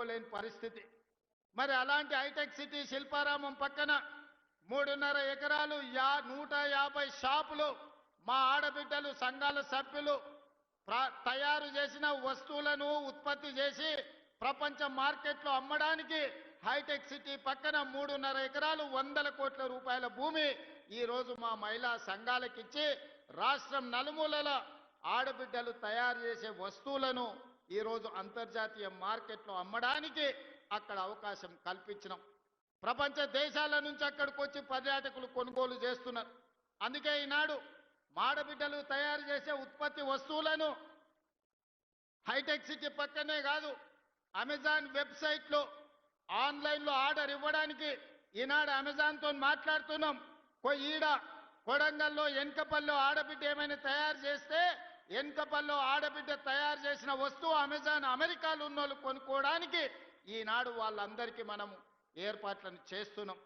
కొనుక్కోలేని పరిస్థితి. మరి అలాంటి హైటెక్ సిటీ శిల్పారామం పక్కన 3.5 ఎకరాలు 150 షాపులు మా ఆడబిడ్డలు సంఘాల సభ్యులు తయారు చేసిన వస్తువులను ఉత్పత్తి చేసి ప్రపంచ మార్కెట్లో అమ్మడానికి హైటెక్ సిటీ పక్కన 3.5 ఎకరాలు 100 కోట్ల రూపాయల భూమి ఈ రోజు మా మహిళా సంఘాలకు ఇచ్చి రాష్ట్రం నలుమూలల ఆడబిడ్డలు తయారు చేసే వస్తువులను ఈ రోజు అంతర్జాతీయ మార్కెట్లో అమ్మడానికి అక్కడ అవకాశం కల్పించినాం. ప్రపంచ దేశాల నుంచి అక్కడికి వచ్చి పర్యాటకులు కొనుగోలు చేస్తున్నారు. అందుకే ఈనాడు ఆడబిడ్డలు తయారు చేసే ఉత్పత్తి వస్తువులను హైటెక్ సిటీ పక్కనే కాదు అమెజాన్ వెబ్సైట్లో ఆన్లైన్లో ఆర్డర్ ఇవ్వడానికి ఈనాడు అమెజాన్తో మాట్లాడుతున్నాం. ఈడ కొడంగల్లో ఎన్కపల్లో ఆడబిడ్డ ఏమైనా తయారు చేస్తే ఎన్కపల్లో ఆడబిడ్డ తయారు చేసిన వస్తువు అమెజాన్ అమెరికాలో ఉన్న వాళ్ళు కొనుక్కోవడానికి ఈనాడు వాళ్ళందరికీ మనము ఏర్పాట్లను చేస్తున్నాం.